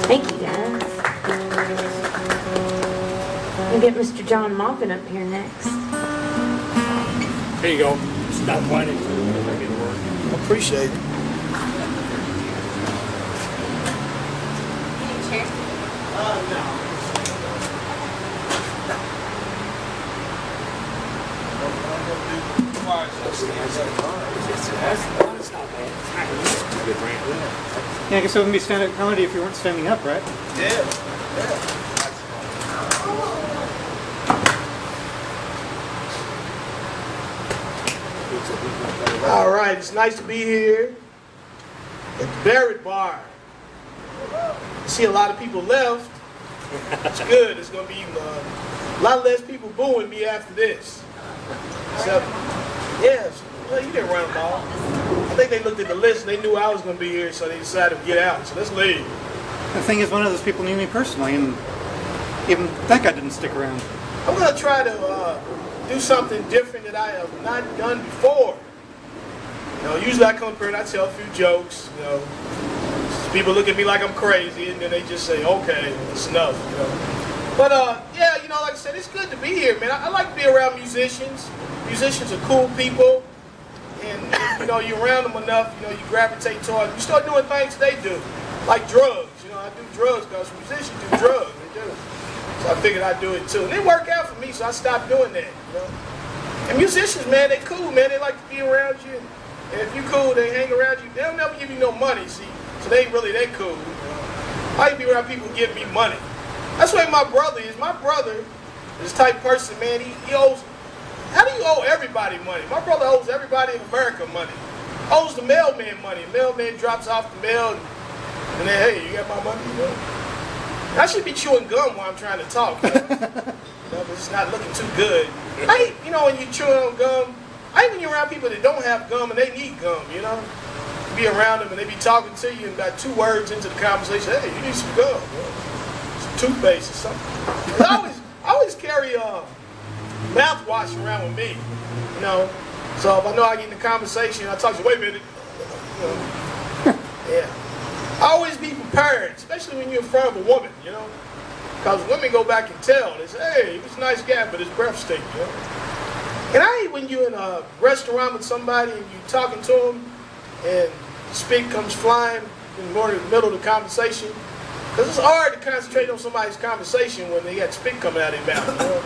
Thank you, guys. We'll get Mr. John Maupin up here next. Here you go. Stop whining. Appreciate it. No. Yeah, I guess it wouldn't be stand-up comedy if you weren't standing up, right? Yeah. All right, it's nice to be here at the Barrett Bar. I see a lot of people left. It's good. It's going to be a lot less people booing me after this. So, yes, well, you didn't run them all. I think they looked at the list and they knew I was going to be here, so they decided to get out. So let's leave. The thing is, one of those people knew me personally, and even that guy didn't stick around. I'm going to try to do something different that I have not done before. You know, usually I come up here and I tell a few jokes. You know, people look at me like I'm crazy, and then they just say, "Okay, it's enough." You know. But yeah, you know, like I said, it's good to be here, man. I like to be around musicians. Musicians are cool people, and you know, you're around them enough, you know, you gravitate toward them. You start doing things they do, like drugs. You know, I do drugs because musicians do drugs. They do. So I figured I'd do it too, and it worked out for me, so I stopped doing that. You know, and musicians, man, they cool, man. They like to be around you, and if you cool, they hang around you. They'll never give you no money, see. So they ain't really that cool. You know? I like to be around people who give me money. That's the way my brother is. My brother is the type of person, man, he owes, how do you owe everybody money? My brother owes everybody in America money. Owes the mailman money. The mailman drops off the mail, and then, hey, you got my money? You know? I should be chewing gum while I'm trying to talk. You know? But it's not looking too good. I hate, you know, when you chewing on gum, I hate when you're around people that don't have gum and they need gum, you know? You be around them and they be talking to you and about 2 words into the conversation, hey, you need some gum, some toothpaste or something. I always carry mouthwash around with me, you know? So if I know I get in the conversation, I talk to you, wait a minute. You know? Yeah. Always be prepared, especially when you're in front of a woman, you know? Because women go back and tell. They say, hey, he's a nice guy, but his breath stinks, you know? And I hate when you're in a restaurant with somebody and you're talking to them and spit comes flying in the middle of the conversation. Because it's hard to concentrate on somebody's conversation when they got spit coming out of their mouth, you know?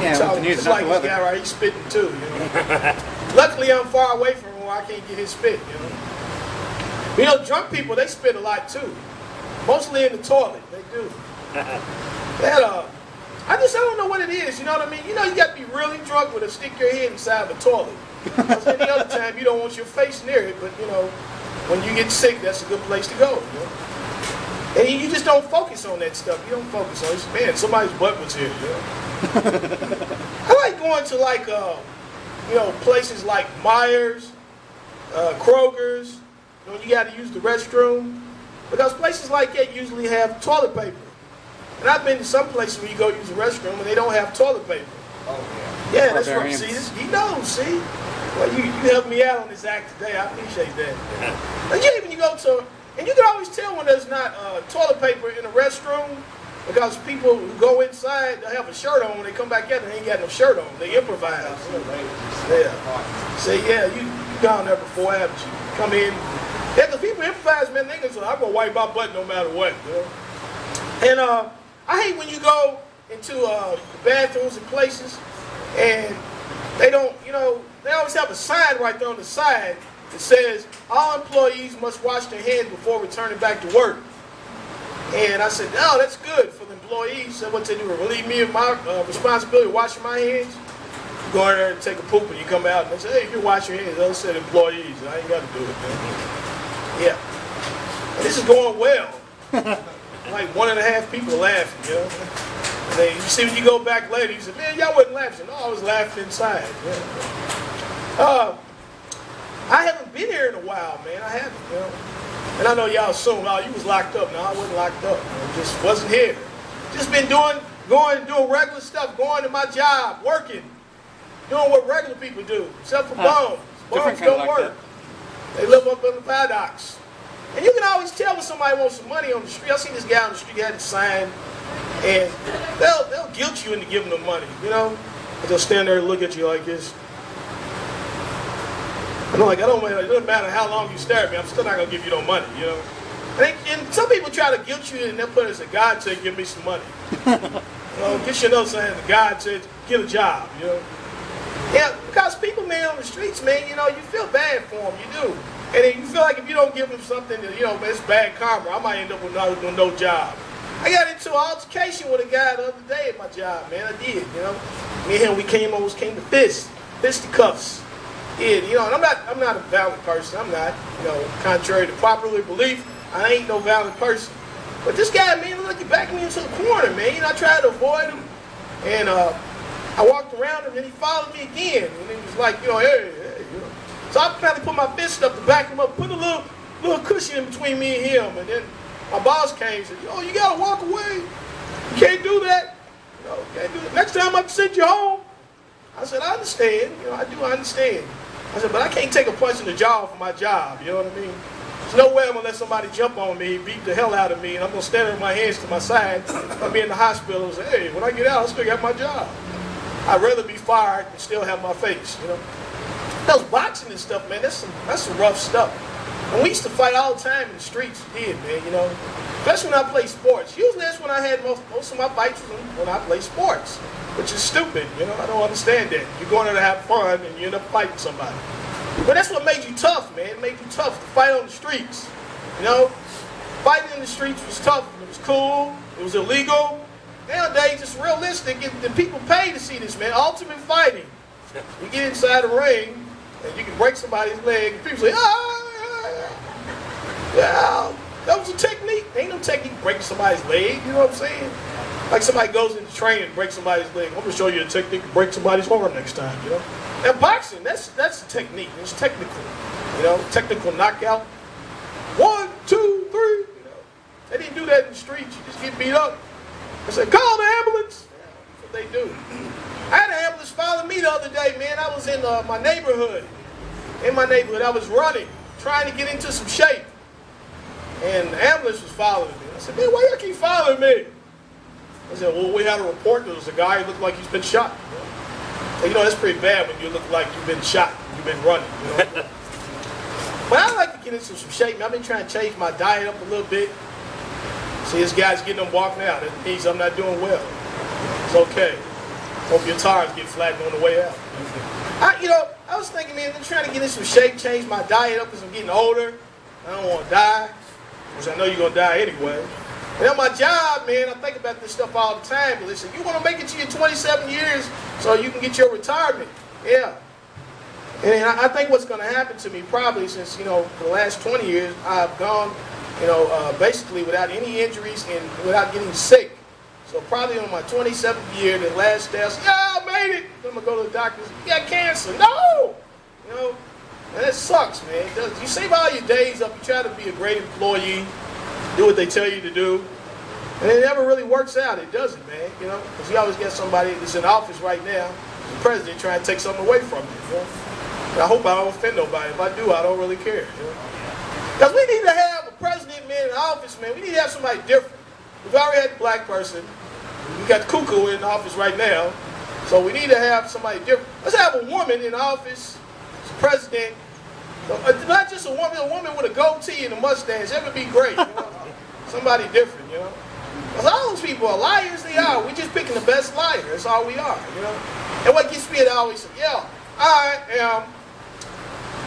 Yeah, so, just like this guy right, he's spitting too, you know? Luckily, I'm far away from him where I can't get his spit, you know? You know, drunk people, they spit a lot too. Mostly in the toilet, they do. I don't know what it is, you know what I mean? You know, you got to be really drunk with to stick your head inside of a toilet. Because any other time, you don't want your face near it, but, you know, when you get sick, that's a good place to go, you know? And you just don't focus on that stuff. You don't focus on it. Man, somebody's butt was here, you know? I like going to, like, you know, places like Myers, Kroger's, when you got to use the restroom, because places like that usually have toilet paper. And I've been to some places where you go use the restroom and they don't have toilet paper. Oh, yeah. Yeah, that's right. See, he knows, see? Well, you helped me out on this act today. I appreciate that. And yeah, when you go to, and you can always tell when there's not toilet paper in a restroom, because people who go inside, they have a shirt on. When they come back in, they ain't got no shirt on. They improvise. Yeah. Say, yeah, you gone there before, haven't you? Come in. Yeah, because people improvise, man. Niggas, I'm going to wipe my butt no matter what. You know? And I hate when you go into the bathrooms and places and they don't, you know, they always have a sign right there on the side that says, all employees must wash their hands before returning back to work. And I said, no, that's good for the employees. So what they do, relieve me of my responsibility of washing my hands. You go in there and take a poop and you come out and they say, hey, you wash your hands. They said employees. I ain't got to do it, man. Yeah. And this is going well. Like 1.5 people laughing, you know. And then you see when you go back later, you say, man, y'all wasn't laughing. No, I was laughing inside. Yeah. I haven't been here in a while, man. I haven't, you know. And I know y'all assume, oh, you was locked up. No, I wasn't locked up. I just wasn't here. Just been going and doing regular stuff, going to my job, working, doing what regular people do, except for Bones. Bones don't work. They live up in the paddocks. And you can always tell when somebody wants some money on the street. I see this guy on the street had a sign, and they'll guilt you into giving them money, you know? They'll stand there and look at you like this. And I'm like, it doesn't matter how long you stare at me, I'm still not going to give you no money, you know? And some people try to guilt you, and they'll put it as a God said, give me some money. Get you another saying, God said, get a job, you know? Yeah, because people, man, on the streets, man, you know, you feel bad for them, you do. And then you feel like if you don't give them something, that, you know, it's bad karma. I might end up with no job. I got into an altercation with a guy the other day at my job, man. I did, you know. Me and him, we came to fisticuffs. Yeah, you know, and I'm not a violent person. I'm not, you know, contrary to popular belief, I ain't no violent person. But this guy, man, looked like he backed me into the corner, man. You know, I tried to avoid him, and I walked around him, and he followed me again. And he was like, you know, hey, you know. So I kind of put my fist up to back him up, put a little cushion in between me and him, and then my boss came and said, yo, you gotta walk away. You can't do that. You know, can't do that. Next time I can send you home. I said, I understand. You know, I understand. I said, but I can't take a punch in the jaw for my job. You know what I mean? There's no way I'm gonna let somebody jump on me, beat the hell out of me, and I'm gonna stand there with my hands to my side. I'll be in the hospital and say, hey, when I get out, I still got my job. I'd rather be fired than still have my face, you know? Those boxing and stuff, man, that's some rough stuff. And we used to fight all the time in the streets, man, you know? Especially when I play sports. Usually that's when I had most of my fights when I play sports, which is stupid, you know? I don't understand that. You're going there to have fun and you end up fighting somebody. But that's what made you tough, man. It made you tough to fight on the streets, you know? Fighting in the streets was tough. It was cool. It was illegal. Nowadays, it's realistic, and people pay to see this, man. Ultimate fighting. You get inside the ring, and you can break somebody's leg, and people say, yeah, that was a technique. Ain't no technique breaking somebody's leg, you know what I'm saying? Like somebody goes into training and breaks somebody's leg. I'm going to show you a technique to break somebody's arm next time, you know? Now, boxing, that's a technique. It's technical, you know? Technical knockout. 1, 2, 3, you know? They didn't do that in the streets. You just get beat up. I said, call the ambulance. Yeah, that's what they do. I had an ambulance follow me the other day, man. I was in my neighborhood. I was running, trying to get into some shape. And the ambulance was following me. I said, man, why y'all keep following me? I said, well, we had a report. There was a guy who looked like he's been shot. You know, that's pretty bad when you look like you've been shot. You've been running, you know? But I like to get into some shape. I've been trying to change my diet up a little bit. See, this guy's getting them walking out. That means I'm not doing well. It's okay. Hope your tires get flattened on the way out. I was thinking, man, I'm trying to get in some shape, change my diet up because I'm getting older. I don't want to die, which I know you're going to die anyway. And on my job, man, I think about this stuff all the time. But they say, you want to make it to your 27 years so you can get your retirement. Yeah. And I think what's going to happen to me probably since, you know, for the last 20 years, I've gone, you know, basically without any injuries and without getting sick. So probably on my 27th year, the last test, yeah, I made it. I'm going to go to the doctor and say, you got cancer. No! You know, and it sucks, man. It does. You save all your days up. You try to be a great employee, do what they tell you to do. And it never really works out. It doesn't, man, you know, because you always get somebody that's in office right now, the president, trying to take something away from you, you know. And I hope I don't offend nobody. If I do, I don't really care, you know. Because we need to have a president, man, in office, man. We need to have somebody different. We've already had the black person. We got the cuckoo in office right now. So we need to have somebody different. Let's have a woman in office as president. Not just a woman with a goatee and a mustache. That would be great, you know. Somebody different, you know. Because all those people are liars, they are. We're just picking the best liar. That's all we are, you know. And what gets me, I always say, yeah, I am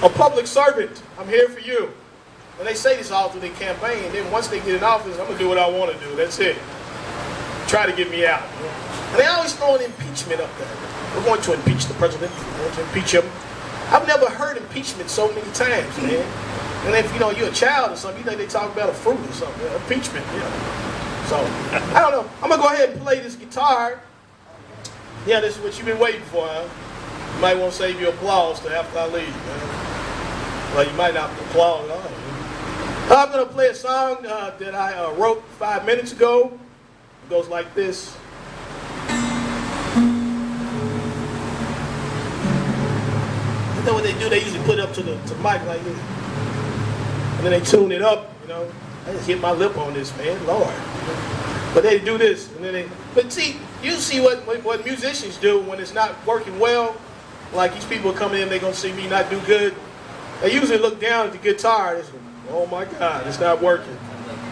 a public servant. I'm here for you. And they say this all through their campaign. And then once they get in office, I'm going to do what I want to do. That's it. Try to get me out. You know? And they always throw an impeachment up there. We're going to impeach the president. We're going to impeach him. I've never heard impeachment so many times, man. And if, you know, you're a child or something, you think they talk about a fruit or something. You know, impeachment, you know. So, I don't know. I'm going to go ahead and play this guitar. Yeah, this is what you've been waiting for, huh? You might want to save your applause till after I leave, man. Well, you might not applaud at all. I'm going to play a song that I wrote 5 minutes ago. It goes like this. You know what they do? They usually put it up to the mic like this. And then they tune it up, you know. I just hit my lip on this, man, Lord. But they do this, and then but see, you see what musicians do when it's not working well. Like these people coming in, they're going to see me not do good. They usually look down at the guitar, and they say, oh my God, it's not working.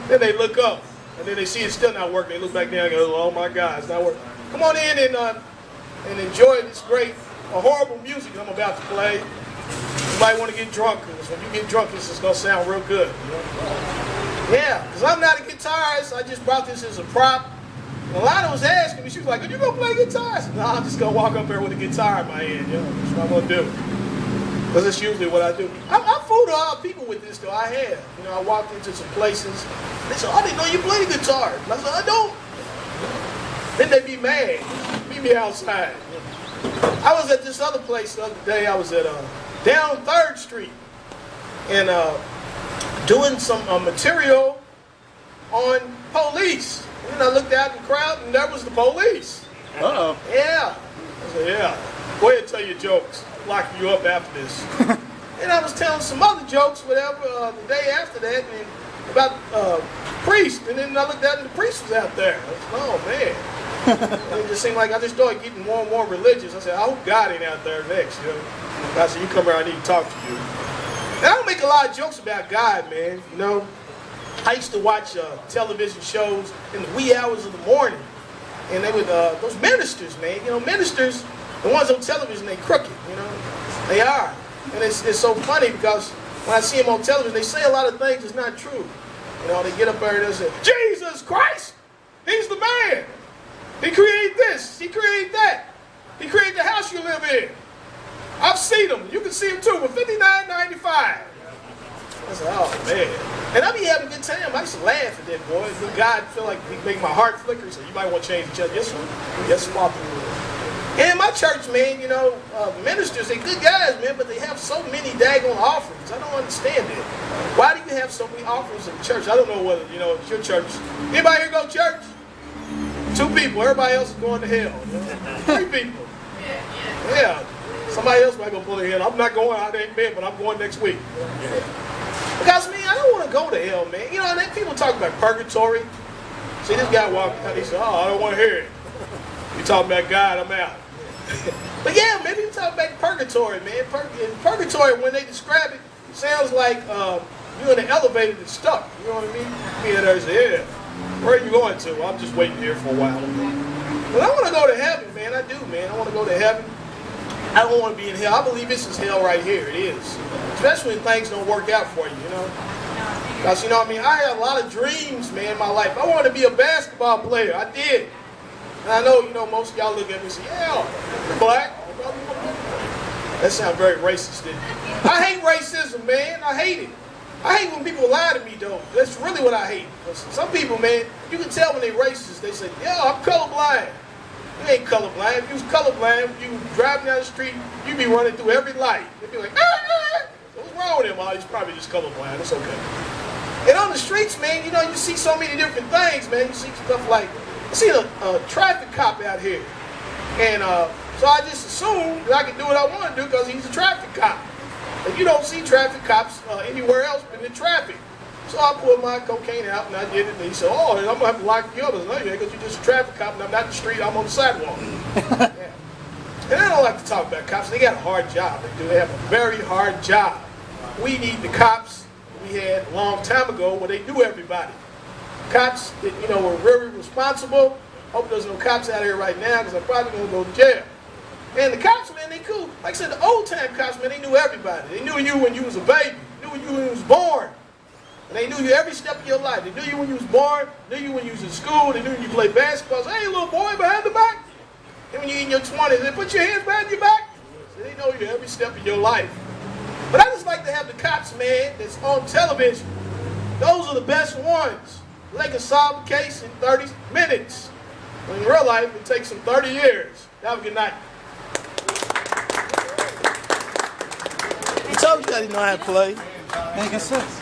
Then they look up, and then they see it's still not working. They look back down and go, oh my God, it's not working. Come on in and enjoy this great, horrible music I'm about to play. You might want to get drunk, because when you get drunk, this is going to sound real good. You know? Yeah, because I'm not a guitarist. I just brought this as a prop. And a lot of was asking me, she was like, are you going to play guitar? I said, no, I'm just going to walk up there with a guitar in my hand. You know? That's what I'm going to do. Because that's usually what I do. I fooled a lot of people with this, though. I have. You know, I walked into some places. They said, oh, I didn't know you played guitar. And I said, I don't. Then they be mad. Meet me outside. I was at this other place the other day. I was at down 3rd Street. And doing some material on police. And then I looked out in the crowd, and there was the police. Uh-oh. Yeah. I said, yeah. Go ahead and tell your jokes. Lock you up after this. And I was telling some other jokes, whatever, the day after that, and about priest. And then I looked out, and the priest was out there. I said, oh, man. And it just seemed like I just started getting more and more religious. I said, I hope God ain't out there next. You know? I said, you come here, I need to talk to you. And I don't make a lot of jokes about God, man. You know, I used to watch television shows in the wee hours of the morning, and they would those ministers, man. You know, ministers, the ones on television, they crooked. You know, they are, and it's so funny because when I see them on television, they say a lot of things that's not true. You know, they get up there and they say, Jesus Christ, He's the man. He created this. He created that. He created the house you live in. I've seen them. You can see them too for $59.95. I said, oh man. And I be having a good time. I used to laugh at that, boy. Then God feel like he make my heart flicker. So you might want to change the church. Yes, sir. Yes, Father. And in my church, man, you know, ministers, they're good guys, man, but they have so many daggone offerings. I don't understand it. Why do you have so many offerings in the church? I don't know whether, you know, it's your church. Anybody here go to church? 2 people. Everybody else is going to hell. You know? 3 people. Yeah. Somebody else might go pull their hand. I'm not going out there, man, but I'm going next week. Because, man, I don't want to go to hell, man. You know, and then people talk about purgatory. See, this guy walking out, he said, oh, I don't want to hear it. You talking about God, I'm out. But yeah, maybe you talk about purgatory, man. Purgatory, when they describe it, sounds like you're in an elevator that's stuck. You know what I mean? Being there, say, yeah, where are you going to? Well, I'm just waiting here for a while. But I want to go to heaven, man. I do, man. I want to go to heaven. I don't want to be in hell. I believe this is hell right here. It is. Especially when things don't work out for you, you know. Because, you know what I mean? I had a lot of dreams, man, in my life. I wanted to be a basketball player. I did. And I know, you know, most of y'all look at me and say, yeah, you're black. That sounds very racist, didn't it? I hate racism, man. I hate it. I hate when people lie to me, though. That's really what I hate. Some people, man, you can tell when they're racist. They say, yeah, I'm colorblind. You ain't colorblind. If you was colorblind, you driving down the street, you be running through every light. They'd be like, what's wrong with him? Oh, he's probably just colorblind. It's okay. And on the streets, man, you know, you see so many different things, man. You see stuff like, I see a traffic cop out here. And so I just assumed that I could do what I want to do because he's a traffic cop. And you don't see traffic cops anywhere else but in traffic. So I pulled my cocaine out and I did it. And he said, oh, I'm going to have to lock you up. I said, no, because you're just a traffic cop and I'm not in the street, I'm on the sidewalk. Yeah. And I don't like to talk about cops. They got a hard job. They do. They have a very hard job. We need the cops we had a long time ago where they knew everybody. Cops that, you know, were very responsible. Hope there's no cops out here right now because I'm probably going to go to jail. And the cops, man, they cool. Like I said, the old time cops, man, they knew everybody. They knew you when you was a baby. They knew you when you was born. And they knew you every step of your life. They knew you when you was born. They knew you when you was in school. They knew when you played basketball. Say, hey, little boy, behind the back. And when you're in your 20s, they put your hands behind your back. So they know you every step of your life. But I just like to have the cops, man, that's on television. Those are the best ones. They can solve a case in 30 minutes. When in real life, it takes them 30 years. Have a good night. He told you I didn't know how to play. Make a sense.